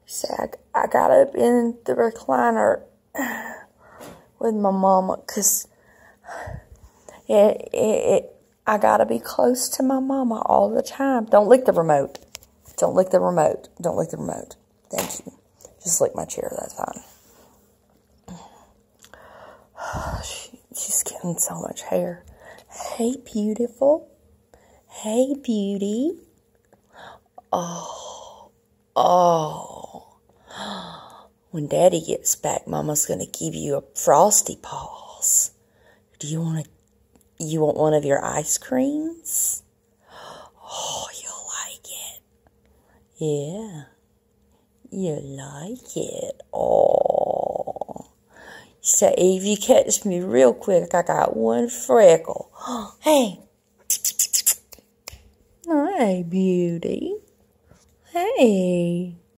See, I got up in the recliner with my mama because I got to be close to my mama all the time. Don't lick the remote. Don't lick the remote. Don't lick the remote. Thank you. Just lick my chair. That's fine. She's getting so much hair. Hey, beautiful. Hey, beauty. Oh. When Daddy gets back, Mama's going to give you a Frosty Paws. Do you want one of your ice creams? Oh, you'll like it. Yeah. You like it. Oh. So if you catch me real quick, I got one freckle. Hey. Hey, beauty. Hey.